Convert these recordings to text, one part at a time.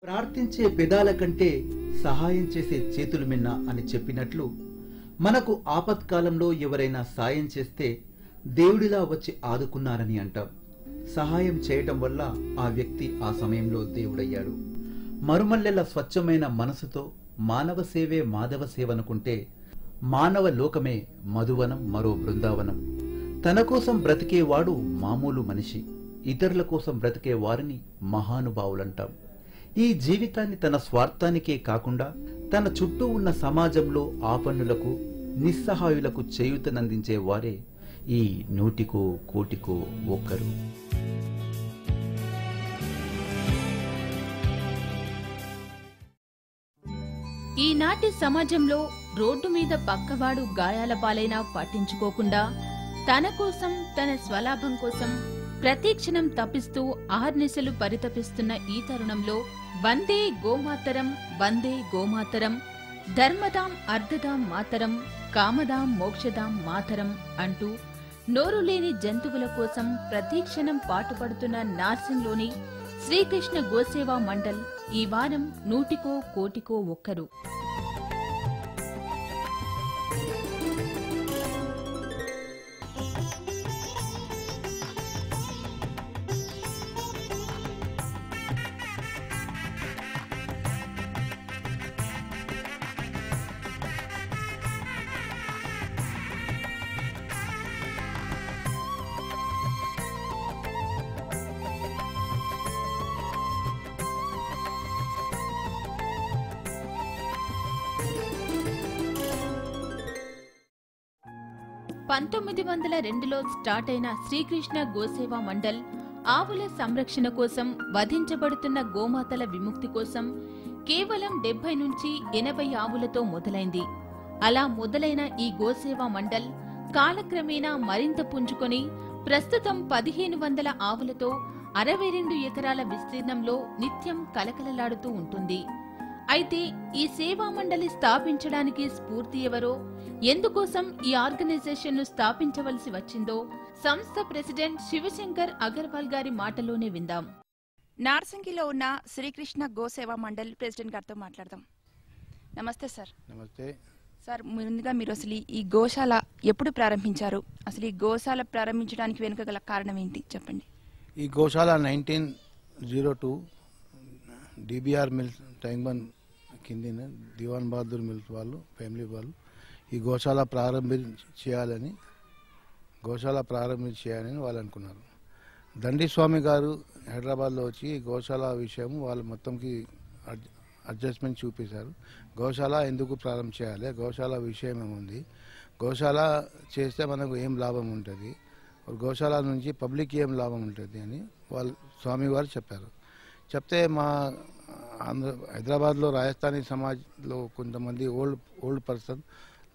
ప్రార్థించే పెదాల కంటే సహాయం చేసే చేతులు మిన్న అని చెప్పినట్లు మనకు ఆపత్కాలంలో ఎవరైనా సాయం చేస్తే దేవుడిలా వచ్చి ఆదుకున్నారని అంటాం. సహాయం చేయటం వల్ల ఆ వ్యక్తి ఆ సమయంలో దేవుడయ్యాడు. మరుమల్లెల స్వచ్ఛమైన మనసుతో మానవ సేవే మాధవ సేవనుకుంటే మానవ లోకమే మధువనం, మరో బృందావనం. తన కోసం బ్రతికేవాడు మామూలు మనిషి, ఇతరుల కోసం బ్రతికే వారిని మహానుభావులంటాం. ఈ జీవితాన్ని తన స్వార్థానికే కాకుండా తన చుట్టూ ఉన్న సమాజంలో ఆపన్నులకు, నిస్సహాయులకు చేయూతనందించే వారే ఈ నూటికో కోటికో ఒక్కరు. ఈనాటి సమాజంలో రోడ్డు మీద పక్కవాడు గాయాల పాలైనా పట్టించుకోకుండా తన కోసం, తన స్వలాభం కోసం ప్రతిక్షణం తప్పిస్తూ ఆర్నిశలు పరితపిస్తున్న ఈ తరుణంలో వందే గోమాతరం, వందే గోమాతరం, ధర్మదాం అర్ధదాం మాతరం, కామదాం మోక్షదాం మాతరం అంటూ నోరులేని జంతువుల కోసం ప్రతిక్షణం పాటుపడుతున్న నార్సింగ్లోని శ్రీకృష్ణ గోసేవా మండల్ ఈ వారం నూటికో కోటికో ఒక్కరు. (1902) స్టార్ట్ అయిన శ్రీకృష్ణ గోసేవా మండల్ ఆవుల సంరక్షణ కోసం, వధించబడుతున్న గోమాతల విముక్తి కోసం కేవలం 70 నుంచి 80 ఆవులతో మొదలైంది. అలా మొదలైన ఈ గోసేవా మండల్ కాలక్రమేణా మరింత పుంజుకొని ప్రస్తుతం 1500 ఆవులతో 62 ఎకరాల విస్తీర్ణంలో నిత్యం కలకలలాడుతూ ఉంటుంది. అయితే ఈ సేవా మండలి స్థాపించడానికి స్ఫూర్తి ఎవరో, ఎందుకోసం ఈ ఆర్గనైజేషన్ ను స్థాపించవలసి వచ్చిందో సంస్థ ప్రెసిడెంట్ శివశంకర్ అగర్వాల్ గారి మాటలోనే విందాం. నార్సింగిలో ఉన్న శ్రీకృష్ణ గోసేవా మండల్ ప్రెసిడెంట్ గారితో మాట్లాడదాం. నమస్తే సార్. నమస్తే సార్, ముందుగా మీరు అసలు ఈ గోశాల ఎప్పుడు ప్రారంభించారు? అసలు ఈ గోశాల ప్రారంభించడానికి వెనుక గల కారణం ఏంటి చెప్పండి. ఈ గోశాల 1902 డిబిఆర్ మిల్స్ ట్యాంక్బండ్ కిందిన దివాన్ బహదూర్ మిల్స్ వాళ్ళు, ఫ్యామిలీ వాళ్ళు ఈ గోశాల చేయాలని వాళ్ళు అనుకున్నారు. దండిస్వామి గారు హైదరాబాద్లో వచ్చి గోశాల విషయం వాళ్ళు మొత్తంకి అడ్జస్ట్మెంట్ చూపించారు. గోశాల ఎందుకు ప్రారంభం చేయాలి, గోశాల విషయం ఏముంది, గోశాల చేస్తే మనకు ఏం లాభం ఉంటుంది, గోశాల నుంచి పబ్లిక్ ఏం లాభం ఉంటుంది అని వాళ్ళు స్వామివారు చెప్పారు. చెప్తే మా హైదరాబాద్లో రాజస్థానీ సమాజ్లో కొంతమంది ఓల్డ్ పర్సన్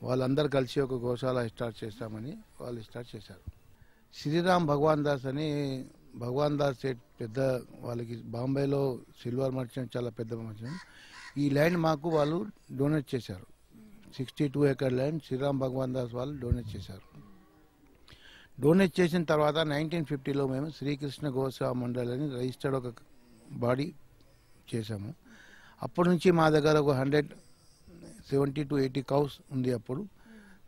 వాళ్ళందరూ కలిసి ఒక గోశాల స్టార్ట్ చేస్తామని వాళ్ళు స్టార్ట్ చేశారు. శ్రీరామ్ భగవాన్ దాస్ అని భగవాన్ దాస్ పెద్ద వాళ్ళకి బాంబేలో సిల్వర్ మర్చెంట్, చాలా పెద్ద మర్చెంట్. ఈ ల్యాండ్ మాకు వాళ్ళు డొనేట్ చేశారు. 62 ఎకర్ ల్యాండ్ శ్రీరామ్ భగవాన్ దాస్ వాళ్ళు డొనేట్ చేశారు. డొనేట్ చేసిన తర్వాత 1950లో మేము శ్రీకృష్ణ గోసేవా మండల్ అని రిజిస్టర్డ్ ఒక బాడీ చేశాము. అప్పటి నుంచి మా దగ్గర ఒక 170 to 80 కౌస్ ఉంది అప్పుడు.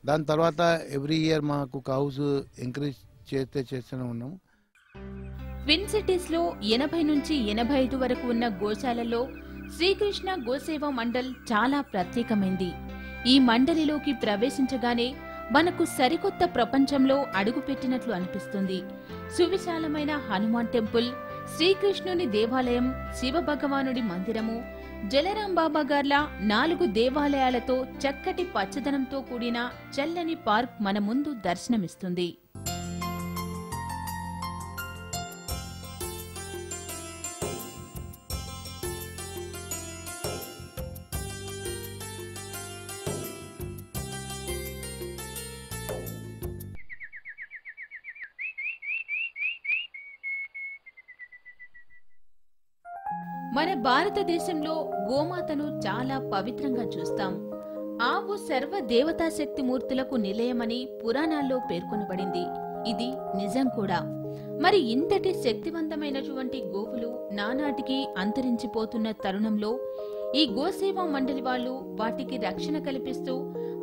దాని తర్వాత ఎవ్రీ ఇయర్ మాకు కౌస్ ఎంకరేజ్ చేస్తూనే ఉన్నాము. ట్విన్ సిటీస్ లో 80 నుంచి 85 వరకు ఉన్న గోశాలలో శ్రీకృష్ణ గోసేవా మండల్ చాలా ప్రత్యేకమైంది. ఈ మండలిలోకి ప్రవేశించగానే మనకు సరికొత్త ప్రపంచంలో అడుగుపెట్టినట్లు అనిపిస్తుంది. సువిశాలమైన హనుమాన్ టెంపుల్, శ్రీకృష్ణుని దేవాలయం, శివ భగవానుడి మందిరము, జలరాం బాబా గార్ల 4 దేవాలయాలతో చక్కటి పచ్చదనంతో కూడిన చల్లని పార్క్ మన ముందు దర్శనమిస్తుంది. మన భారతదేశంలో గోమాతను చాలా పవిత్రంగా చూస్తాం. ఆవు సర్వ దేవతాశక్తి మూర్తులకు నిలయమని పురాణాల్లో పేర్కొనబడింది. ఇది నిజం కూడా. మరి ఇంతటి శక్తివంతమైనటువంటి గోవులు నానాటికి అంతరించిపోతున్న తరుణంలో ఈ గోసేవా మండలి వాళ్ళు వాటికి రక్షణ కల్పిస్తూ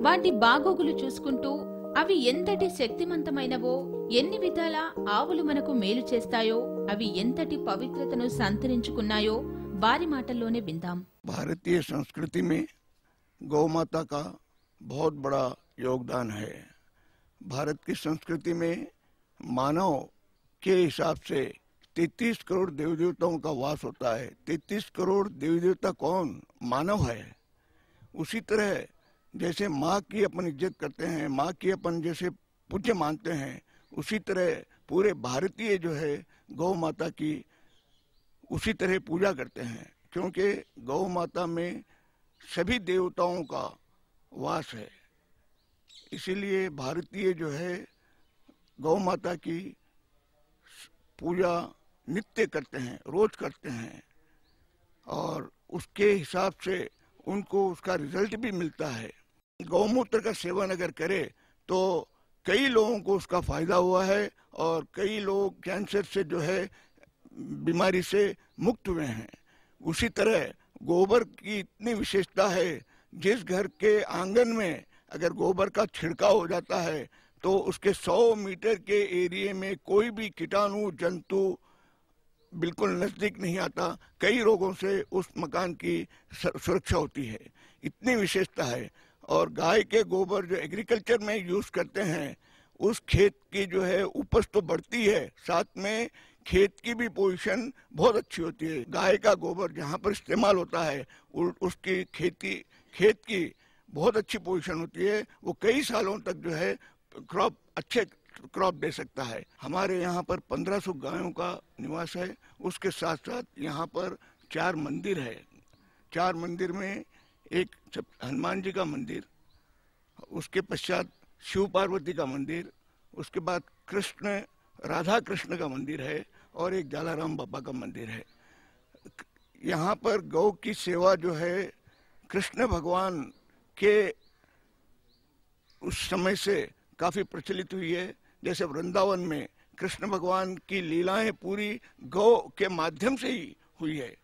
వాటి బాగోగులు చూసుకుంటూ అవి ఎంతటి శక్తివంతమైనవో, ఎన్ని విధాల ఆవులు మనకు మేలు చేస్తాయో, అవి ఎంతటి పవిత్రతను సంతరించుకున్నాయో వారి మాటల్లోనే విందాం. भारतीय संस्कृति में गौ माता का बहुत बड़ा योगदान है। भारत की संस्कृति में मानव के हिसाब से 33 करोड़ देवी देवताओं का वास होता है। 33 करोड़ देवी देवता कौन? मानव है। उसी तरह जैसे माँ की अपन इज्जत करते हैं, माँ की अपन जैसे पूज्य मानते हैं, उसी तरह पूरे भारतीय जो है गौ माता की उसी तरह पूजा करते हैं, क्योंकि गौ माता में सभी देवताओं का वास है। इसीलिए भारतीय जो है गौ माता की पूजा नित्य करते हैं, रोज करते हैं, और उसके हिसाब से उनको उसका रिजल्ट भी मिलता है। गौमूत्र का सेवन अगर करे तो कई लोगों को उसका फायदा हुआ है, और कई लोग कैंसर से जो है बीमारी से मुक्त हुए हैं। उसी तरह गोबर की इतनी विशेषता है, जिस घर के आंगन में अगर गोबर का छिड़काव हो जाता है तो उसके 100 मीटर के एरिया में कोई भी कीटाणु जंतु बिल्कुल नजदीक नहीं आता। कई रोगों से उस मकान की सुरक्षा होती है, इतनी विशेषता है। और गाय के गोबर जो एग्रीकल्चर में यूज करते हैं, उस खेत की जो है उपज तो बढ़ती है, साथ में खेत की भी पोजीशन बहुत अच्छी होती है। गाय का गोबर जहाँ पर इस्तेमाल होता है उसकी खेत की बहुत अच्छी पोजीशन होती है। वो कई सालों तक जो है अच्छे क्रॉप दे सकता है। हमारे यहाँ पर 1500 गायों का निवास है। उसके साथ साथ यहाँ पर 4 मंदिर है। 4 मंदिर में एक हनुमान जी का मंदिर, उसके पश्चात शिव पार्वती का मंदिर, उसके बाद राधा कृष्ण का मंदिर है, और एक जालाराम बाबा का मंदिर है। यहाँ पर गौ की सेवा जो है कृष्ण भगवान के उस समय से काफी प्रचलित हुई है। जैसे वृंदावन में कृष्ण भगवान की लीलाएं पूरी गौ के माध्यम से ही हुई है।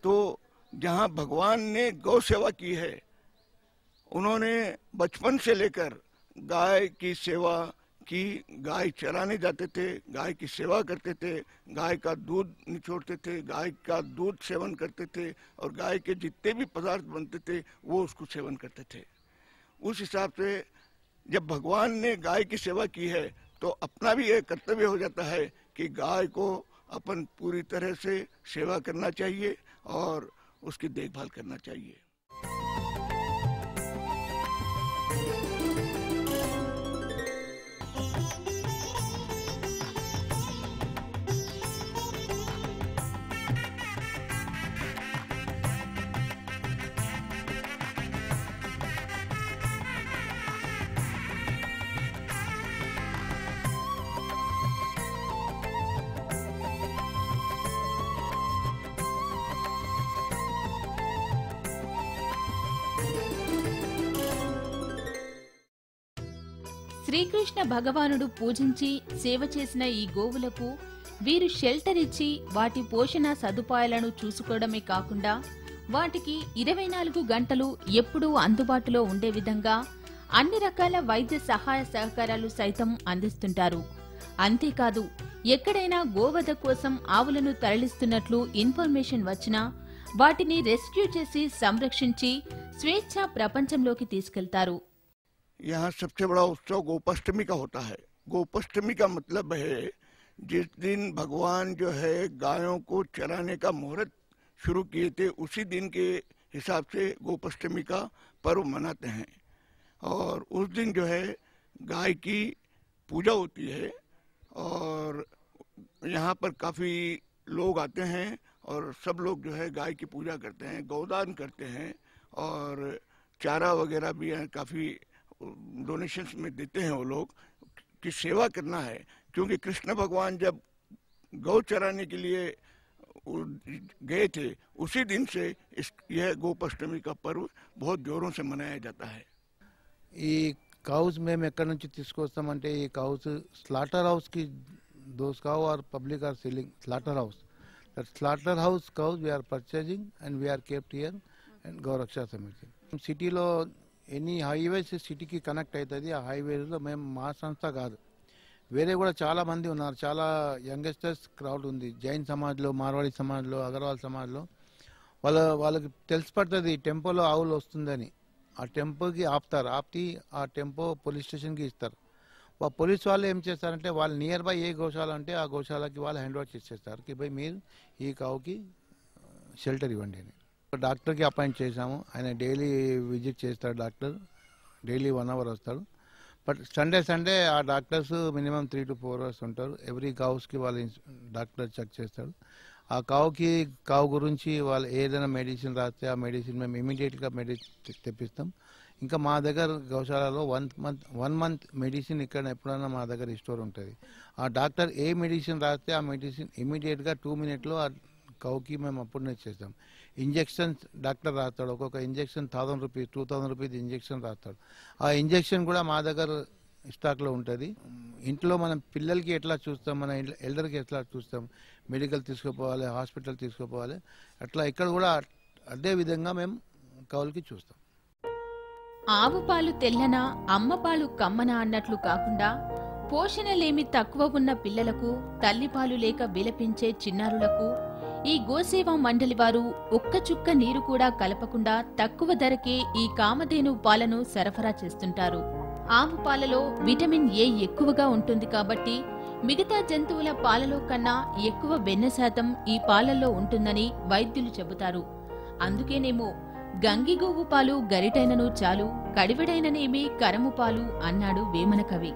तो जहाँ भगवान ने गौ सेवा की है, उन्होंने बचपन से लेकर गाय की सेवा की। गाय चराने जाते थे, गाय की सेवा करते थे, गाय का दूध निचोड़ते थे, गाय का दूध सेवन करते थे, और गाय के जितने भी पदार्थ बनते थे वो उसको सेवन करते थे। उस हिसाब से जब भगवान ने गाय की सेवा की है तो अपना भी यह कर्तव्य हो जाता है कि गाय को अपन पूरी तरह से सेवा करना चाहिए और उसकी देखभाल करना चाहिए। శ్రీకృష్ణ భగవానుడు పూజించి సేవ చేసిన ఈ గోవులకు వీరు షెల్టర్ ఇచ్చి వాటి పోషణ సదుపాయాలను చూసుకోవడమే కాకుండా వాటికి 24 గంటలు ఎప్పుడూ అందుబాటులో ఉండే విధంగా అన్ని రకాల వైద్య సహాయ సహకారాలు సైతం అందిస్తుంటారు. అంతేకాదు, ఎక్కడైనా గోవధ కోసం ఆవులను తరలిస్తున్నట్లు ఇన్ఫర్మేషన్ వచ్చినా వాటిని రెస్క్యూ చేసి సంరక్షించి స్వేచ్ఛా ప్రపంచంలోకి తీసుకెళ్తారు. यहाँ सबसे बड़ा उत्सव गोपाष्टमी का होता है। गोपाष्टमी का मतलब है जिस दिन भगवान जो है गायों को चराने का मुहूर्त शुरू किए थे, उसी दिन के हिसाब से गोपाष्टमी का पर्व मनाते हैं। और उस दिन जो है गाय की पूजा होती है, और यहाँ पर काफ़ी लोग आते हैं और सब लोग जो है गाय की पूजा करते हैं, गौदान करते हैं, और चारा वगैरह भी काफ़ी डोनेशंस में देते हैं। वो लोग की सेवा करना है, क्योंकि कृष्ण भगवान जब गौ चराने के लिए गए थे उसी दिन से यह गोपाष्टमी का पर्व बहुत जोरों से मनाया जाता है। ఈ కౌస్ మేము ఎక్కడి నుంచి తీసుకొస్తామంటే ఈ కౌస్ స్లాటర్ హౌస్ కి those cow are public are selling slaughterhouse. That slaughterhouse cows we are purchasing and we are kept here and Gauraksha Samiti. City lo any highways city ki connect aitadi. ఆ highways లో మేము మా సంస్థ కాదు, వేరే కూడా చాలా మంది ఉన్నారు. చాలా యంగస్టర్స్ క్రౌడ్ ఉంది. జైన్ సమాజ్లో, మార్వాడి సమాజ్లో, అగర్వాల్ సమాజ్లో వాళ్ళకి తెలిసి పడుతుంది టెంపోలో ఆవులు వస్తుందని. ఆ టెంపోకి ఆపుతారు. ఆపి ఆ టెంపో పోలీస్ స్టేషన్కి ఇస్తారు. పోలీస్ వాళ్ళు ఏం చేస్తారంటే వాళ్ళు నియర్ బై ఏ గోశాల అంటే ఆ గోశాలకి వాళ్ళు హ్యాండ్ ఓవర్ చేసేస్తారు కి భయ్ మీరు ఈ కావుకి షెల్టర్ ఇవ్వండి అని. డాక్టర్కి అపాయింట్ చేశాము. ఆయన డైలీ విజిట్ చేస్తాడు. డాక్టర్ డైలీ 1 hour వస్తాడు. బట్ సండే ఆ డాక్టర్స్ మినిమం 3 to 4 hours ఉంటారు. ఎవ్రీ కావుస్కి వాళ్ళు డాక్టర్ చెక్ చేస్తాడు. ఆ కావు గురించి వాళ్ళు ఏదైనా మెడిసిన్ రాస్తే ఆ మెడిసిన్ మేము ఇమీడియట్గా మెడిసిన్ తెప్పిస్తాం. ఇంకా మా దగ్గర గౌశాలలో 1 month మెడిసిన్ ఇక్కడ ఎప్పుడైనా మా దగ్గర స్టోర్ ఉంటుంది. ఆ డాక్టర్ ఏ మెడిసిన్ రాస్తే ఆ మెడిసిన్ ఇమీడియట్గా 2 minutes ఆ కౌకి మేము అప్పుడునే చేస్తాం. ఇంజెక్షన్స్ డాక్టర్ రాస్తాడు. ఒక్కొక్క ఇంజెక్షన్ 1000 rupees 2000 rupees ఇంజెక్షన్ రాస్తాడు. ఆ ఇంజెక్షన్ కూడా మా దగ్గర స్టాక్లో ఉంటుంది. ఇంట్లో మనం పిల్లలకి ఎట్లా చూస్తాం, మన ఎల్డర్కి ఎట్లా చూస్తాం, మెడికల్ తీసుకుపోవాలి, హాస్పిటల్ తీసుకుపోవాలి, అట్లా ఇక్కడ కూడా అదే విధంగా మేము కౌలుకి చూస్తాం. ఆవు పాలు తెల్లనా అమ్మ పాలు కమ్మనా అన్నట్లు కాకుండా పోషణలేమి తక్కువ ఉన్న పిల్లలకు, తల్లిపాలు లేక విలపించే చిన్నారులకు ఈ గోసేవా మండలి వారు ఒక్క చుక్క నీరు కూడా కలపకుండా తక్కువ ధరకే ఈ కామధేను పాలను సరఫరా చేస్తుంటారు. ఆవు పాలలో విటమిన్ ఏ ఎక్కువగా ఉంటుంది కాబట్టి మిగతా జంతువుల పాలలో కన్నా ఎక్కువ వెన్న శాతం ఈ పాలల్లో ఉంటుందని వైద్యులు చెబుతారు. అందుకేనేమో గంగిగోవు పాలు గరిటైనను చాలు, కడివెడైననేమి కరము పాలు అన్నాడు వేమన కవి.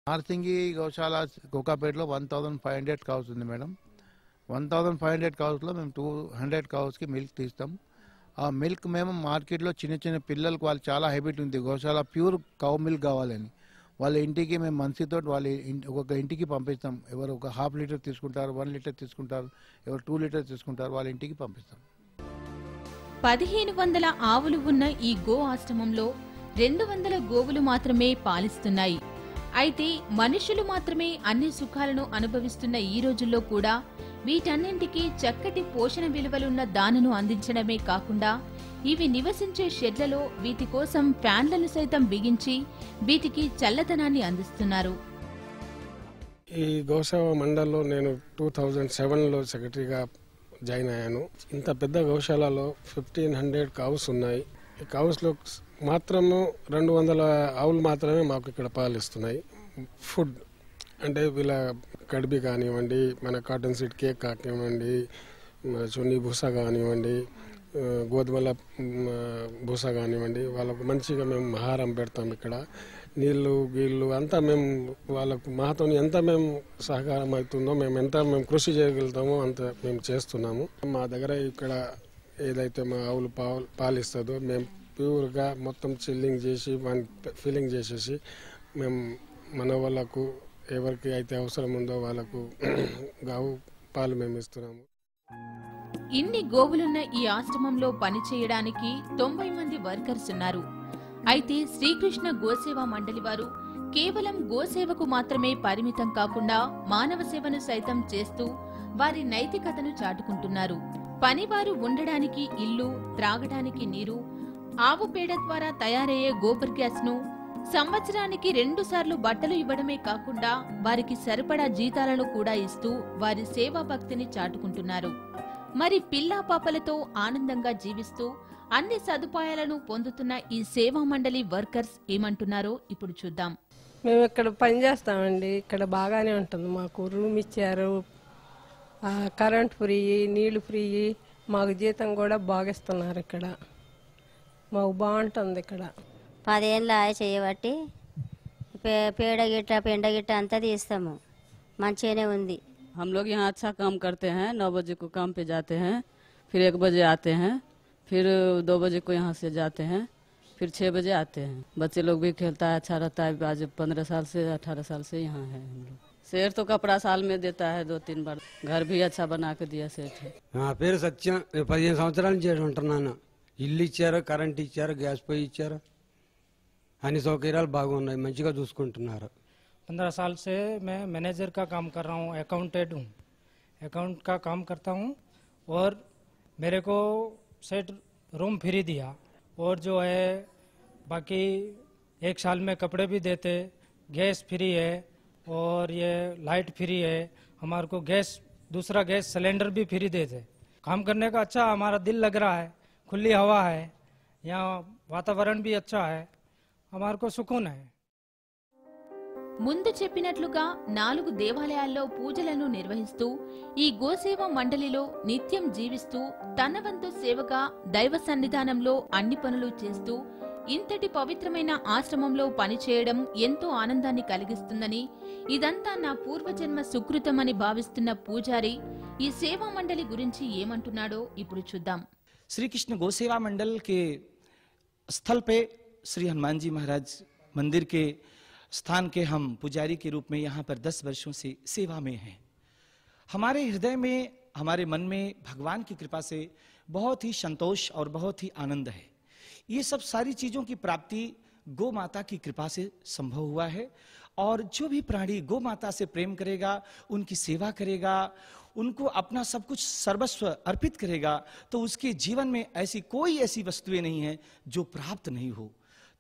నార్సింగి గౌశాల కోకాపేటలో 1500 కావ్స్ ఉంది మేడం. 1500 కావ్స్లో మేము 200 కావ్స్కి మిల్క్ తీస్తాం. ఆ మిల్క్ మేము మార్కెట్లో చిన్న పిల్లలకు వాళ్ళు చాలా హ్యాబిట్ ఉంది గోశాల ప్యూర్ కౌ మిల్క్ కావాలని. వాళ్ళ ఇంటికి మేము మనిషితో వాళ్ళ ఒక్కొక్క ఇంటికి పంపిస్తాం. ఎవరు ఒక 1/2 liter తీసుకుంటారు, 1 liter తీసుకుంటారు, ఎవరు 2 liters తీసుకుంటారు, వాళ్ళ ఇంటికి పంపిస్తాం. 1500 ఆవులు ఉన్న ఈ గో ఆశ్రమంలో 200 గోవులు మాత్రమే పాలిస్తున్నాయి. అయితే మనుషులు మాత్రమే అన్ని సుఖాలను అనుభవిస్తున్న ఈ రోజుల్లో కూడా వీటన్నింటికీ చక్కటి పోషణ విలువలున్న దానను అందించడమే కాకుండా ఇవి నివసించే షెడ్లలో వీటి కోసం ఫ్యాన్లను సైతం బిగించి వీటికి చల్లదనాన్ని అందిస్తున్నారు. ఈ గోసేవా మండల్లో నేను 2007లో సెక్రటరీగా జాయిన్ అయ్యాను. ఇంత పెద్ద గోశాలలో 1500 కావుస్ ఉన్నాయి. ఈ కావుస్లో మాత్రము 200 ఆవులు మాత్రమే మాకు ఇక్కడ పాలిస్తున్నాయి. ఫుడ్ అంటే వీళ్ళ కడిబి కానివ్వండి, మన కాటన్ సీడ్ కేక్ కానివ్వండి, చున్నీ భూస కానివ్వండి, గోధుమల భూస కానివ్వండి, వాళ్ళకు మంచిగా మేము ఆహారం పెడతాం. ఇక్కడ నీళ్లు గీళ్ళు అంతా మేము వాళ్ళకు మాతో ఎంత మేము సహకారం అవుతుందో మేము కృషి చేయగలుగుతామో అంత మేము చేస్తున్నాము. మా దగ్గర ఇక్కడ ఏదైతే మా ఆవులు పాలిస్తుందో మేము ప్యూర్గా మొత్తం చిల్లింగ్ చేసి ఫిల్లింగ్ చేసేసి మేము మన వాళ్ళకు ఎవరికి అయితే అవసరం ఉందో వాళ్ళకు గావు పాలు మేము ఇస్తున్నాము. ఇన్ని గోవులున్న ఈ ఆశ్రమంలో పనిచేయడానికి 90 మంది వర్కర్స్ ఉన్నారు. అయితే శ్రీకృష్ణ గోసేవా మండలి వారు కేవలం గోసేవకు మాత్రమే పరిమితం కాకుండా మానవ సేవను సైతం చేస్తూ వారి నైతికతను చాటుకుంటున్నారు. పనివారు ఉండడానికి ఇల్లు, త్రాగడానికి నీరు, ఆవు పేడ ద్వారా తయారయ్యే గోబర్ గ్యాస్ ను సంవత్సరానికి 2 సార్లు బట్టలు ఇవ్వడమే కాకుండా వారికి సరిపడా జీతాలను కూడా ఇస్తూ వారి సేవా భక్తిని చాటుకుంటున్నారు. మరి పిల్లా పాపలతో ఆనందంగా జీవిస్తూ అన్ని సదుపాయాలను పొందుతున్న ఈ సేవా మండలి వర్కర్స్ ఏమంటున్నారో ఇప్పుడు చూద్దాం. మేము ఇక్కడ పని చేస్తామండి. ఇక్కడ బాగానే ఉంటుంది. మాకు రూమ్ ఇచ్చారు, కరెంట్ ఫ్రీ, నీళ్లు ఫ్రీ, మాకు జీతం కూడా బాగా ఇస్తున్నారు. ఇక్కడ మాకు బాగుంటుంది. ఇక్కడ 10 ఏళ్ళు చేయబట్టి పేడ గిట్ట పెండ గిట్ట అంతా తీస్తాము. మంచిగానే ఉంది. हम लोग यहाँ अच्छा काम करते हैं. 9 बजे को काम पे जाते हैं, फिर 1 बजे आते हैं, फिर 2 बजे को यहाँ से जाते हैं, फिर 6 बजे आते हैं. बच्चे लोग भी खेलता है, अच्छा रहता है. आज 15 साल से 18 साल से यहाँ है हम लोग. सेठ तो कपड़ा साल में देता है 2-3 बार. घर भी अच्छा बना के दिया सेठ. పేరు సత్యం. 15 సంవత్సరాల నుంచి ఉంటున్నాను. ఇల్లు ఇచ్చారు, కరెంట్ ఇచ్చారు, గ్యాస్ పొయ్యి ఇచ్చారు, అన్ని సౌకర్యాలు బాగున్నాయి, మంచిగా చూసుకుంటున్నారు. 15 साल से मैं मैनेजर का काम कर रहा हूँ, अकाउंटेंट हूँ, अकाउंट का काम करता हूँ। और मेरे को सेट रूम फ्री दिया और जो है बाकी 1 साल में कपड़े भी देते, गैस फ्री है और ये लाइट फ्री है। हमारे को गैस दूसरा गैस सिलेंडर भी फ्री देते। काम करने का अच्छा हमारा दिल लग रहा है, खुली हवा है, यहाँ वातावरण भी अच्छा है, हमारे को सुकून है। ముందు చెప్పినట్లుగా 4 దేవాలయాల్లో పూజలను నిర్వహిస్తూ ఈ గోసేవ మండలిలో నిత్యం జీవిస్తూ తన వంతు సేవగా దైవ సన్నిధానంలో అన్ని పనులు చేస్తూ ఇంతటి పవిత్రమైన ఆశ్రమంలో పనిచేయడం ఎంతో ఆనందాన్ని కలిగిస్తుందని, ఇదంతా నా పూర్వజన్మ సుకృతమని భావిస్తున్న పూజారి ఈ సేవా మండలి గురించి ఏమంటున్నాడో ఇప్పుడు చూద్దాం। श्री कृष्ण गौसेवा मंडल के स्थल पे श्री हनुमान जी महाराज मंदिर के स्थान के हम पुजारी के रूप में यहाँ पर 10 वर्षों से सेवा में हैं। हमारे हृदय में, हमारे मन में भगवान की कृपा से बहुत ही संतोष और बहुत ही आनंद है। ये सब सारी चीजों की प्राप्ति गौ माता की कृपा से संभव हुआ है। और जो भी प्राणी गौ माता से प्रेम करेगा, उनकी सेवा करेगा, उनको अपना सब कुछ सर्वस्व अर्पित करेगा, तो उसके जीवन में कोई ऐसी वस्तुएं नहीं है जो प्राप्त नहीं हो।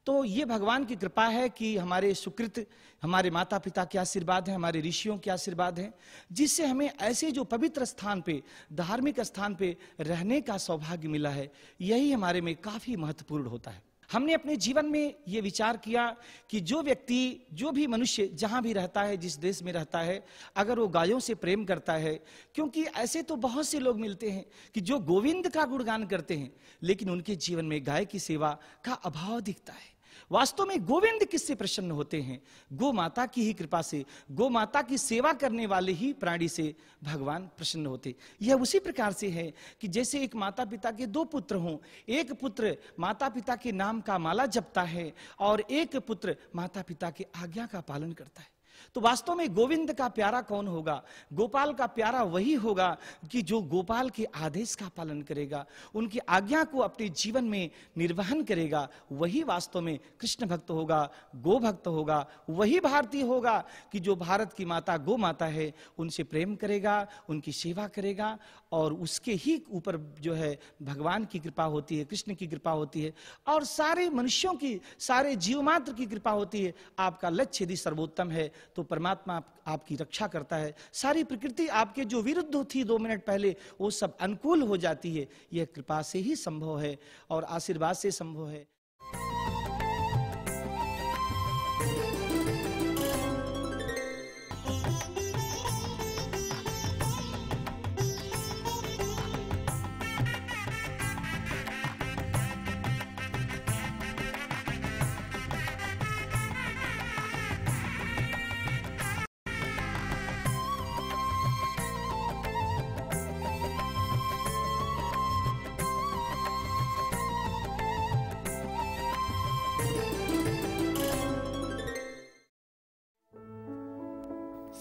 तो ये भगवान की कृपा है कि हमारे सुकृत, हमारे माता पिता के आशीर्वाद है, हमारे ऋषियों के आशीर्वाद है, जिससे हमें ऐसे जो पवित्र स्थान पे, धार्मिक स्थान पे रहने का सौभाग्य मिला है। यही हमारे में काफी महत्वपूर्ण होता है। हमने अपने जीवन में ये विचार किया कि जो व्यक्ति, जो भी मनुष्य जहां भी रहता है, जिस देश में रहता है, अगर वो गायों से प्रेम करता है, क्योंकि ऐसे तो बहुत से लोग मिलते हैं कि जो गोविंद का गुणगान करते हैं, लेकिन उनके जीवन में गाय की सेवा का अभाव दिखता है। वास्तव में गोविंद किससे प्रसन्न होते हैं? गौ माता की ही कृपा से, गौ माता की सेवा करने वाले ही प्राणी से भगवान प्रसन्न होते। यह उसी प्रकार से है कि जैसे एक माता पिता के 2 पुत्र हों, एक पुत्र माता पिता के नाम का माला जपता है और एक पुत्र माता पिता के आज्ञा का पालन करता है। तो वास्तव में गोविंद का प्यारा कौन होगा? गोपाल का प्यारा वही होगा कि जो गोपाल के आदेश का पालन करेगा, उनकी आज्ञा को अपने जीवन में निर्वहन करेगा, वही वास्तव में कृष्ण भक्त होगा, गो भक्त होगा। वही भारतीय होगा कि जो भारत की माता गो माता है, उनसे प्रेम करेगा, उनकी सेवा करेगा और उसके ही ऊपर जो है भगवान की कृपा होती है, कृष्ण की कृपा होती है और सारे मनुष्यों की, सारे जीव मात्र की कृपा होती है। आपका लक्ष्य यदि सर्वोत्तम है तो परमात्मा आपकी रक्षा करता है। सारी प्रकृति आपके जो विरुद्ध थी 2 मिनट पहले, वो सब अनुकूल हो जाती है। यह कृपा से ही संभव है और आशीर्वाद से संभव है।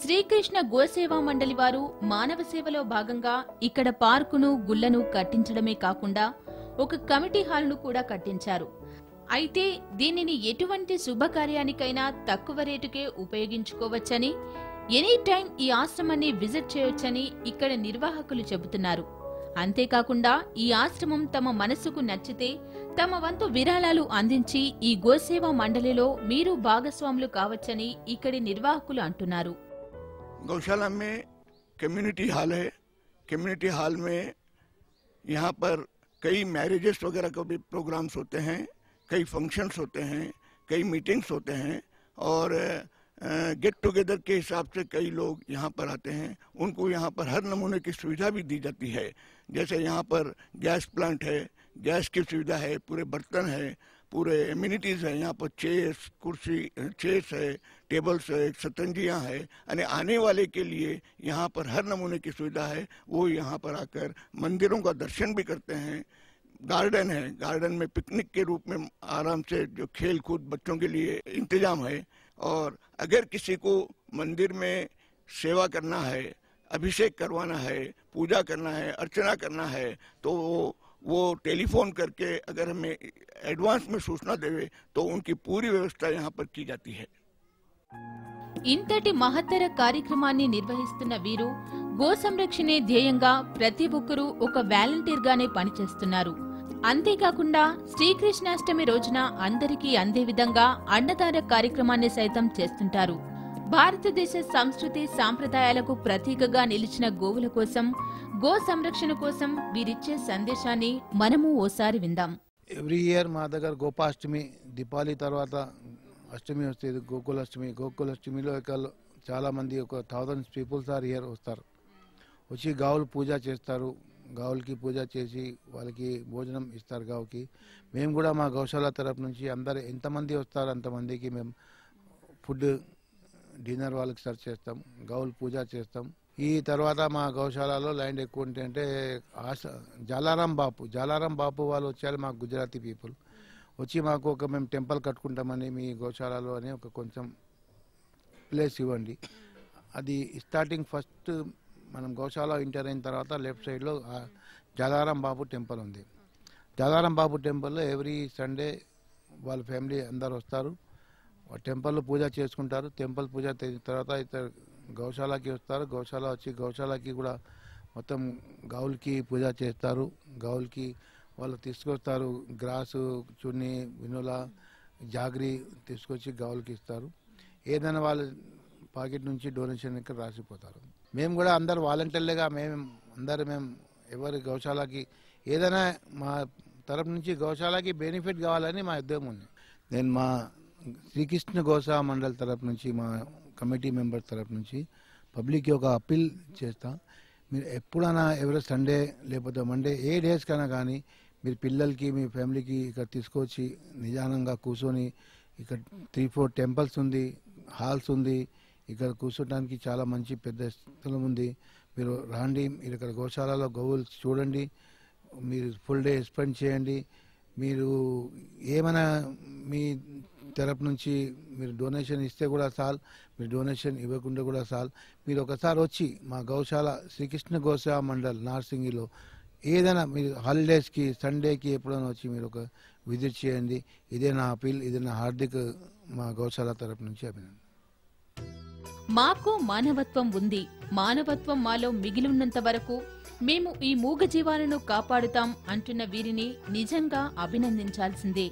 శ్రీకృష్ణ గోసేవా మండలి వారు మానవ సేవలో భాగంగా ఇక్కడ పార్కును, గుళ్లను కట్టించడమే కాకుండా ఒక కమిటీ హాల్ను కూడా కట్టించారు। అయితే దీనిని ఎటువంటి శుభకార్యానికైనా తక్కువ రేటుకే ఉపయోగించుకోవచ్చని, ఎనీ టైం ఈ ఆశ్రమాన్ని విజిట్ చేయొచ్చని ఇక్కడ నిర్వాహకులు చెబుతున్నారు। అంతేకాకుండా ఈ ఆశ్రమం తమ మనసుకు నచ్చితే తమ వంతు విరాళాలు అందించి ఈ గోసేవా మండలిలో మీరు భాగస్వాములు కావచ్చని ఇక్కడి నిర్వాహకులు అంటున్నారు। गौशाला में कम्युनिटी हॉल है। कम्युनिटी हॉल में यहाँ पर कई मैरिजेस वगैरह के भी प्रोग्राम्स होते हैं, कई फंक्शंस होते हैं, कई मीटिंग्स होते हैं और गेट टुगेदर के हिसाब से कई लोग यहाँ पर आते हैं। उनको यहाँ पर हर नमूने की सुविधा भी दी जाती है। जैसे यहाँ पर गैस प्लांट है, गैस की सुविधा है, पूरे बर्तन है, पूरे एम्यूनिटीज़ है। यहाँ पर चेयर्स, कुर्सी, चेयर्स है, टेबल्स है, शतरंजियाँ है। यानी आने वाले के लिए यहाँ पर हर नमूने की सुविधा है। वो यहाँ पर आकर मंदिरों का दर्शन भी करते हैं। गार्डन है, गार्डन में पिकनिक के रूप में आराम से जो खेल कूद बच्चों के लिए इंतजाम है। और अगर किसी को मंदिर में सेवा करना है, अभिषेक करवाना है, पूजा करना है, अर्चना करना है, तो वो टेलीफोन करके अगर हमें एडवांस में सूचना देवे तो उनकी पूरी व्यवस्था यहाँ पर की जाती है। ఇంతటి మహత్తర కార్యక్రమాన్ని నిర్వహిస్తున్న వీరు గో సంరక్షణే ధ్యేయంగా ప్రతి ఒక్కరూ ఒక వాలంటీర్గానే పనిచేస్తున్నారు. అంతేకాకుండా శ్రీకృష్ణాష్టమి రోజున అందరికీ అందే విధంగా అన్నదాన కార్యక్రమాన్ని సైతం చేస్తుంటారు. భారతదేశ సంస్కృతి సాంప్రదాయాలకు ప్రతీకగా నిలిచిన గోవుల కోసం, గో సంరక్షణ కోసం వీరిచ్చే సందేశాన్ని మనము ఓసారి విందాం. ఎవ్రీ ఇయర్ మా దగ్గర గోపాష్టమి, దీపావళి తర్వాత అష్టమి వస్తుంది, గోకులాష్టమి. గోకులాష్టమిలో చాలా మంది ఒక 1000 పీపుల్స్ ఆర్ ఇయర్ వస్తారు. వచ్చి గావులు పూజ చేస్తారు. గావులకి పూజ చేసి వాళ్ళకి భోజనం ఇస్తారు గావుకి. మేము కూడా మా గౌశాల తరపు నుంచి అందరు ఎంతమంది వస్తారు అంతమందికి మేము ఫుడ్, డిన్నర్ వాళ్ళకి సర్వ్ చేస్తాం. గావులు పూజ చేస్తాం. ఈ తర్వాత మా గౌశాలలో ల్యాండ్ ఎక్కువ ఉంటే జాలారాం బాపు వాళ్ళు వచ్చారు. మా గుజరాతీ పీపుల్ వచ్చి మాకు మేము టెంపుల్ కట్టుకుంటామని మీ గౌశాలలో అని ఒక కొంచెం ప్లేస్ ఇవ్వండి. అది స్టార్టింగ్ ఫస్ట్ మనం గౌశాల ఎంటర్ అయిన తర్వాత లెఫ్ట్ సైడ్లో జాలారాం బాపు టెంపుల్ ఉంది. జాలారాం బాపు టెంపుల్లో ఎవ్రీ సండే వాళ్ళ ఫ్యామిలీ అందరు వస్తారు. టెంపుల్లో పూజ చేసుకుంటారు. టెంపుల్ పూజ తర్వాత ఇతర గౌశాలకి వస్తారు. గౌశాల వచ్చి గౌశాలకి కూడా మొత్తం గావులకి పూజ చేస్తారు. గావులకి వాళ్ళు తీసుకొస్తారు. గ్రాసు, చున్ని, వినుల, జాగ్రీ తీసుకొచ్చి గావులకి ఇస్తారు. ఏదైనా వాళ్ళ పాకెట్ నుంచి డొనేషన్ ఇక్కడ రాసిపోతారు. మేము కూడా అందరు వాలంటీర్లుగా మేము ఎవరి గౌశాలకి ఏదైనా మా తరపు నుంచి గౌశాలకి బెనిఫిట్ కావాలని మా ఉద్దేశం ఉంది. నేను మా శ్రీకృష్ణ గోసా మండల్ తరపు నుంచి, మా కమిటీ మెంబర్ తరపు నుంచి పబ్లిక్కి ఒక అప్పీల్ చేస్తా. మీరు ఎప్పుడైనా ఎవరో సండే లేకపోతే మండే ఏ డేస్ కన్నా కానీ మీరు పిల్లలకి, మీ ఫ్యామిలీకి ఇక్కడ తీసుకొచ్చి నిదానంగా కూర్చొని, ఇక్కడ 3-4 టెంపుల్స్ ఉంది, హాల్స్ ఉంది. ఇక్కడ కూర్చోడానికి చాలా మంచి పెద్ద స్థలం ఉంది. మీరు రాండి, మీరు ఇక్కడ గోశాలలో గోవులు చూడండి, మీరు ఫుల్ డే స్పెండ్ చేయండి. మీరు ఏమైనా మీ తరపు నుంచి మీరు డొనేషన్ ఇస్తే కూడా చాలు, మీరు డొనేషన్ ఇవ్వకుండా కూడా చాలు. మీరు ఒకసారి వచ్చి మా గౌశాల శ్రీకృష్ణ గోసా మండల్ నార్సింగిలో ఏదైనా మీరు హాలిడేస్కి, సండేకి ఎప్పుడైనా వచ్చి మీరు ఒక విజిట్ చేయండి. ఇదే నా అపీల్, ఇదే నా హార్దిక మా గౌశాల తరపు నుంచి అభినందన. మాకు మానవత్వం ఉంది, మానవత్వం మాలో మిగిలినంత వరకు మేము ఈ మూగ జీవాలను కాపాడుతాం అంటున్న వీరిని నిజంగా అభినందించాల్సిందే.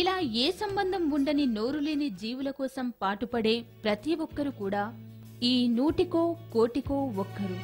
ఇలా ఏ సంబంధం ఉండని నోరులేని జీవుల కోసం పాటుపడే ప్రతి ఒక్కరు కూడా ఈ 100 కోటికో ఒక్కరు.